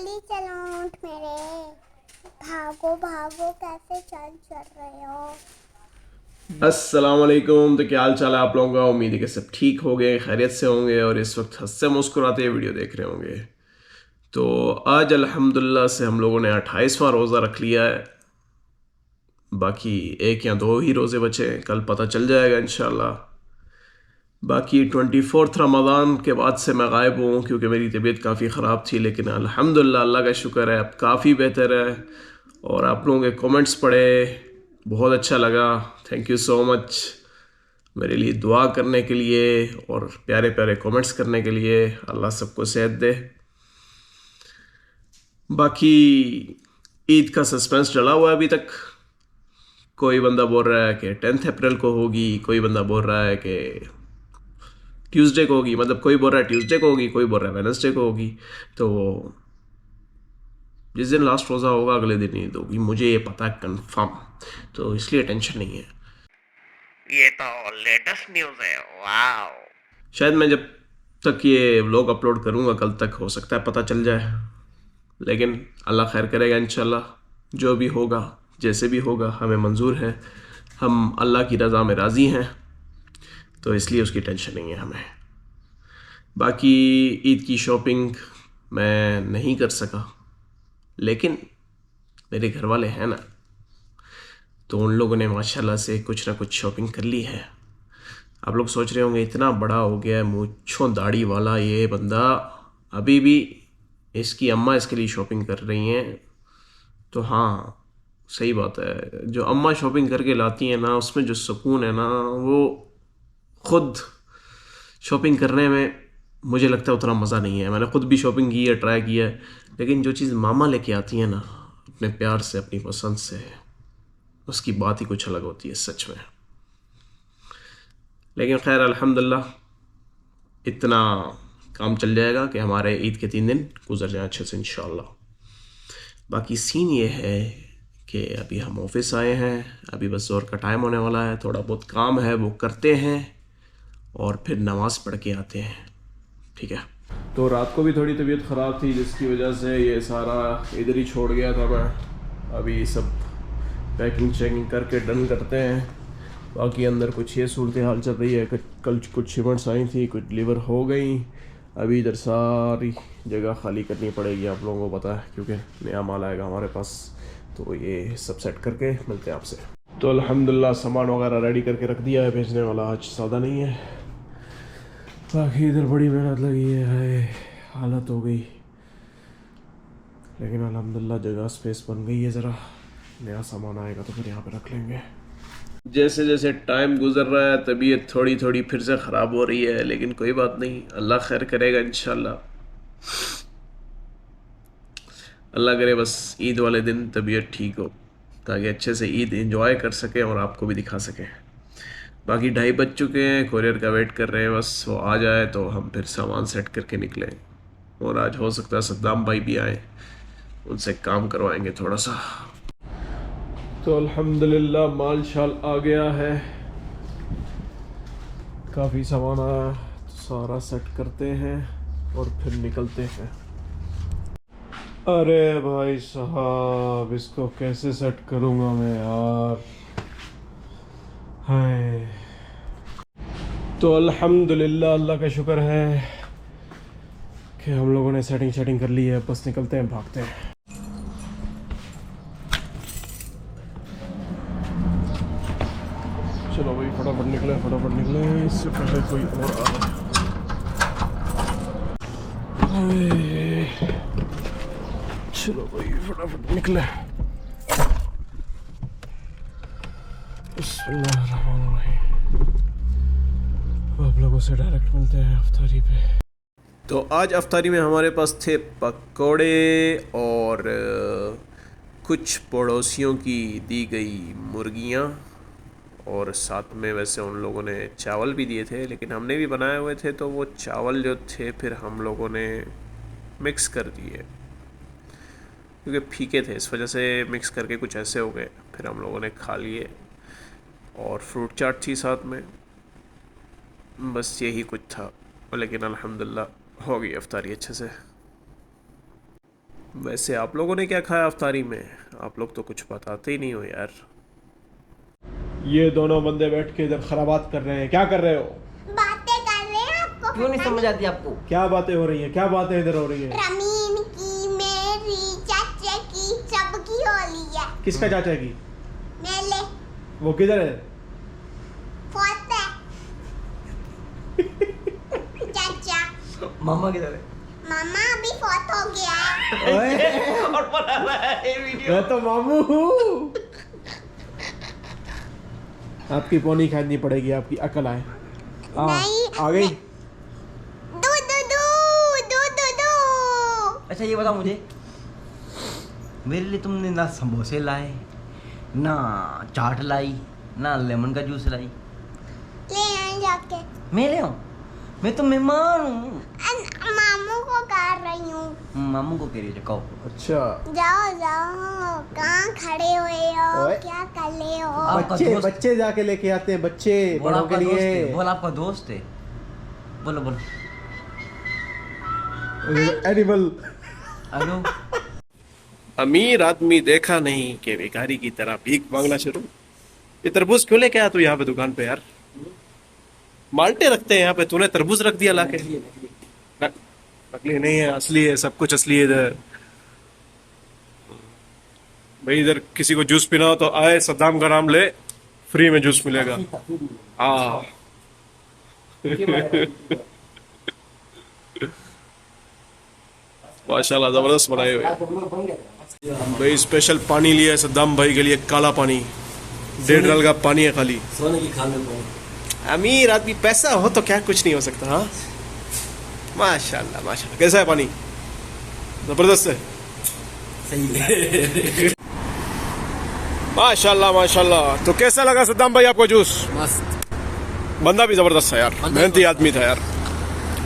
जल्दी चलो ऊँट मेरे, भागो भागो, कैसे चल रहे हो। अस्सलाम वालेकुम। तो क्या हाल चाल है आप लोगों का। उम्मीद है कि सब ठीक हो गए, खैरियत से होंगे और इस वक्त हंसते मुस्कुराते वीडियो देख रहे होंगे। तो आज अल्हम्दुलिल्लाह से हम लोगों ने 28वां रोज़ा रख लिया है। बाकी एक या दो ही रोज़े बचे हैं, कल पता चल जाएगा इंशाल्लाह। बाकी 24 रमज़ान के बाद से मैं गायब हूँ क्योंकि मेरी तबीयत काफ़ी ख़राब थी, लेकिन अल्हम्दुलिल्लाह अल्लाह का शुक्र है अब काफ़ी बेहतर है। और आप लोगों के कमेंट्स पढ़े, बहुत अच्छा लगा। थैंक यू सो मच मेरे लिए दुआ करने के लिए और प्यारे प्यारे कमेंट्स करने के लिए। अल्लाह सबको सेहत दे। बाकी ईद का सस्पेंस चला हुआ है अभी तक। कोई बंदा बोल रहा है कि 10 अप्रैल को होगी, कोई बंदा बोल रहा है कि ट्यूसडे को होगी, मतलब कोई बोल रहा है ट्यूसडे को होगी, कोई बोल रहा है वेडनेसडे को होगी। तो जिस दिन लास्ट रोज़ा होगा अगले दिन ईद होगी, मुझे ये पता है कंफर्म। तो इसलिए टेंशन नहीं है। ये तो लेटेस्ट न्यूज़ है। वाओ। शायद मैं जब तक ये व्लॉग अपलोड करूँगा कल तक हो सकता है पता चल जाए, लेकिन अल्लाह खैर करेगा इंशाल्लाह। जो भी होगा जैसे भी होगा हमें मंजूर है, हम अल्लाह की रज़ा में राज़ी हैं, तो इसलिए उसकी टेंशन नहीं है हमें। बाकी ईद की शॉपिंग मैं नहीं कर सका, लेकिन मेरे घर वाले हैं ना, तो उन लोगों ने माशाल्लाह से कुछ ना कुछ शॉपिंग कर ली है। आप लोग सोच रहे होंगे इतना बड़ा हो गया है मूंछों दाढ़ी वाला ये बंदा, अभी भी इसकी अम्मा इसके लिए शॉपिंग कर रही हैं। तो हाँ, सही बात है, जो अम्मा शॉपिंग करके लाती हैं ना उसमें जो सुकून है ना, वो खुद शॉपिंग करने में मुझे लगता है उतना मज़ा नहीं है। मैंने खुद भी शॉपिंग की है, ट्राई किया है, लेकिन जो चीज़ मामा लेके आती है ना अपने प्यार से, अपनी पसंद से, उसकी बात ही कुछ अलग होती है सच में। लेकिन खैर अल्हम्दुलिल्लाह इतना काम चल जाएगा कि हमारे ईद के 3 दिन गुजर जाए अच्छे से इंशाल्लाह। बाकी सीन ये है कि अभी हम ऑफिस आए हैं, अभी बस ज़ोर का टाइम होने वाला है, थोड़ा बहुत काम है वो करते हैं और फिर नमाज़ पढ़ के आते हैं। ठीक है। तो रात को भी थोड़ी तबीयत ख़राब थी जिसकी वजह से ये सारा इधर ही छोड़ गया था मैं। अभी सब पैकिंग चेकिंग करके डन करते हैं। बाकी अंदर कुछ ये सूरत हाल चल रही है कि कल कुछ शिपमेंट्स आई थी, कुछ डिलीवर हो गई। अभी इधर सारी जगह खाली करनी पड़ेगी, आप लोगों को पता है, क्योंकि नया माल आएगा हमारे पास। तो ये सब सेट करके मिलते हैं आपसे। तो अल्हम्दुलिल्लाह सामान वगैरह रेडी करके रख दिया है, भेजने वाला आज सौदा नहीं है। बाकी इधर बड़ी मेहनत लगी है, हालत हो गई, लेकिन अल्हम्दुलिल्लाह जगह स्पेस बन गई है। ज़रा नया सामान आएगा तो फिर यहाँ पे रख लेंगे। जैसे जैसे टाइम गुजर रहा है तबीयत थोड़ी थोड़ी फिर से ख़राब हो रही है, लेकिन कोई बात नहीं, अल्लाह खैर करेगा इंशाल्लाह। अल्लाह करे बस ईद वाले दिन तबीयत ठीक हो, ताकि अच्छे से ईद एंजॉय कर सकें और आपको भी दिखा सकें। बाकी 2:30 बज चुके हैं, कोरियर का वेट कर रहे हैं, बस वो आ जाए तो हम फिर सामान सेट करके निकलें। और आज हो सकता है सद्दाम भाई भी आए, उनसे काम करवाएंगे थोड़ा सा। तो अल्हम्दुलिल्लाह माल शाल आ गया है, काफ़ी सामान आया, तो सारा सेट करते हैं और फिर निकलते हैं। अरे भाई साहब, इसको कैसे सेट करूँगा मैं यार। हाय। तो अल्हम्दुलिल्लाह अल्लाह का शुक्र है कि हम लोगों ने सेटिंग कर ली है, बस निकलते हैं, भागते हैं। चलो भाई फटाफट निकले इससे पहले कोई और आ जाए। चलो भाई फटाफट निकले। बिस्मिल्लाहिर्रहमानिर्रहीम। आप लोगों से डायरेक्ट मिलते हैं अफ्तारी पे। तो आज अफ्तारी में हमारे पास थे पकोड़े और कुछ पड़ोसियों की दी गई मुर्गियाँ, और साथ में वैसे उन लोगों ने चावल भी दिए थे, लेकिन हमने भी बनाए हुए थे तो वो चावल जो थे फिर हम लोगों ने मिक्स कर दिए, क्योंकि फीके थे, इस वजह से मिक्स करके कुछ ऐसे हो गए। फिर हम लोगों ने खा लिए और फ्रूट चाट थी साथ में, बस यही कुछ था। लेकिन अल्हम्दुलिल्लाह हो गई अफ्तारी अच्छे से। वैसे आप लोगों ने क्या खाया अफ्तारी में? आप लोग तो कुछ बताते ही नहीं हो यार। ये दोनों बंदे बैठ के इधर खराबात कर रहे हैं। क्या कर रहे हो? बातें कर रहे हैं, आपको क्यों नहीं समझ आती आपको? क्या बातें हो रही हैं? क्या बातें इधर हो रही हैं? रमीन की, मेरी, चाचा की, सबकी होली है। किसका चाचा की? मेले वो किधर है? फोते चाचा, मामा किधर है? मामा अभी फोत हो गया है। और बना रहा है ये वीडियो। मैं तो मामू हूँ। आपकी पोनी खानी पड़ेगी, आपकी अकल आए। नहीं, आ गई। दू दू दू दू दू दू। अच्छा ये बताओ मुझे, मेरे लिए तुमने ना समोसे लाए, ना चाट लाई, ना लेमन का जूस लाई। ले आए जाके। मैं ले आऊं? मैं तो मेहमान हूँ। मामू को कर रही हूँ। मामू को कह रही है, कहो। अच्छा, जाओ जाओ, कहाँ खड़े हुए हो? ओए। क्या कर रहे हो? आपका बच्चे दोस्त- बच्चे जाके लेके आते हैं, बच्चे बोल बड़ों आपका के दोस्त लिए। है, बोल आपका दोस्त है। बोलो बोलो। एनिमल। हेलो। अमीर आदमी देखा नहीं कि भिखारी की तरह भीख मांगना शुरू। ये तरबूज क्यों लेके आया तू यहाँ पे दुकान पे यार? माल्टे रखते हैं यहाँ पे, तूने तरबूज रख दिया लाके। नकली नहीं है, असली है, सब कुछ असली है इधर। भाई इधर किसी को जूस पीना हो तो आए, सद्दाम का नाम ले, फ्री में जूस मिलेगा। हाँ माशाल्लाह जबरदस्त बनाए हुए। भाई स्पेशल पानी लिया है सद्दाम भाई के लिए, काला पानी, 1.5 रील का पानी है खाली। सोने की खाल में अमीर आदमी, पैसा हो तो क्या कुछ नहीं हो सकता। हाँ माशाल्लाह माशाल्लाह। कैसा है पानी? जबरदस्त है। सही है। माशाल्लाह माशाल्लाह। तो कैसा लगा सद्दाम भाई आपको जूस? मस्त। बंदा भी जबरदस्त है यार, मेहनती आदमी था यार,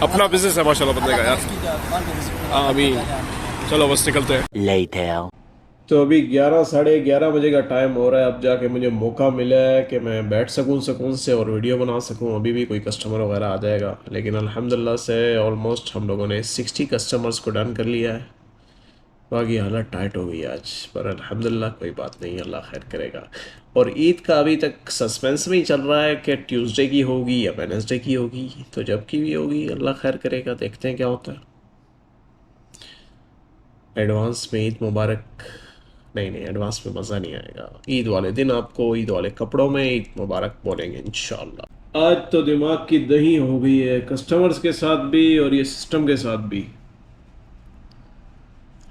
अपना बिजनेस है माशाल्लाह बंदे का यार। आमीन। चलो बस निकलते हैं। तो अभी 11 साढ़े 11 बजे का टाइम हो रहा है। अब जाके मुझे मौका मिला है कि मैं बैठ सकूं सुकून से और वीडियो बना सकूं। अभी भी कोई कस्टमर वगैरह आ जाएगा, लेकिन अल्हम्दुलिल्लाह से ऑलमोस्ट हम लोगों ने 60 कस्टमर्स को डन कर लिया है। बाकी हालत टाइट हो गई आज, पर अल्हम्दुलिल्लाह कोई बात नहीं, अल्लाह खैर करेगा। और ईद का अभी तक सस्पेंस में ही चल रहा है कि ट्यूसडे की होगी या वेडनेसडे की होगी। तो जब की भी होगी अल्लाह खैर करेगा, देखते हैं क्या होता है। एडवांस में ईद मुबारक। नहीं एडवांस में मज़ा नहीं आएगा। ईद वाले दिन आपको ईद वाले कपड़ों में ईद मुबारक बोलेंगे इंशाल्लाह। आज तो दिमाग की दही हो गई है, कस्टमर्स के साथ भी और ये सिस्टम के साथ भी।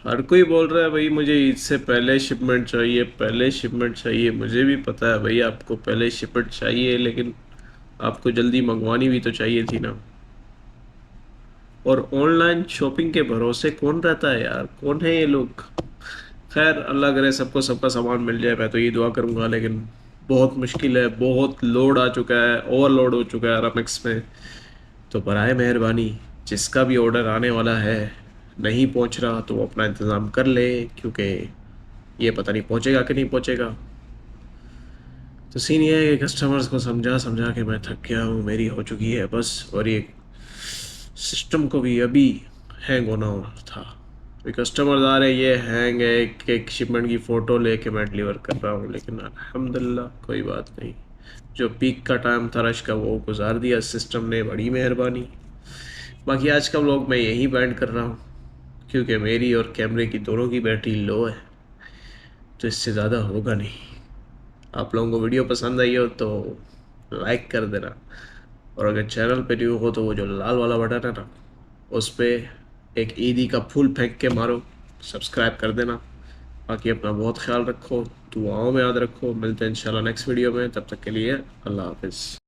हर कोई बोल रहा है भाई मुझे ईद से पहले शिपमेंट चाहिए, पहले शिपमेंट चाहिए। मुझे भी पता है भाई आपको पहले शिपमेंट चाहिए, लेकिन आपको जल्दी मंगवानी भी तो चाहिए थी ना। और ऑनलाइन शॉपिंग के भरोसे कौन रहता है यार? कौन है ये लोग? खैर अल्लाह करे सबको सबका सामान मिल जाए, मैं तो ये दुआ करूँगा। लेकिन बहुत मुश्किल है, बहुत लोड आ चुका है, ओवरलोड हो चुका है रमिक्स में। तो बराए मेहरबानी जिसका भी ऑर्डर आने वाला है नहीं पहुंच रहा तो वो अपना इंतज़ाम कर ले, क्योंकि ये पता नहीं पहुंचेगा कि नहीं पहुंचेगा। तो सीन ये है कि कस्टमर्स को समझा समझा के मैं थक गया हूँ, मेरी हो चुकी है बस। और ये सिस्टम को भी अभी हैंग होना था। कस्टमर्स आ रहे, ये हैंग है, एक शिपमेंट की फ़ोटो लेके मैं डिलीवर कर रहा हूँ। लेकिन अल्हम्दुलिल्लाह कोई बात नहीं, जो पीक का टाइम था रश का वो गुजार दिया सिस्टम ने, बड़ी मेहरबानी। बाकी आज का व्लॉग मैं यहीं बैंड कर रहा हूँ, क्योंकि मेरी और कैमरे की दोनों की बैटरी लो है, तो इससे ज़्यादा होगा नहीं। आप लोगों को वीडियो पसंद आई हो तो लाइक कर देना, और अगर चैनल पे न्यू हो तो वो जो लाल वाला बटन है ना, उस पर एक ईदी का फूल फेंक के मारो, सब्सक्राइब कर देना। बाकी अपना बहुत ख्याल रखो, दुआओं में याद रखो। मिलते हैं इंशाल्लाह नेक्स्ट वीडियो में, तब तक के लिए अल्लाह हाफिज़।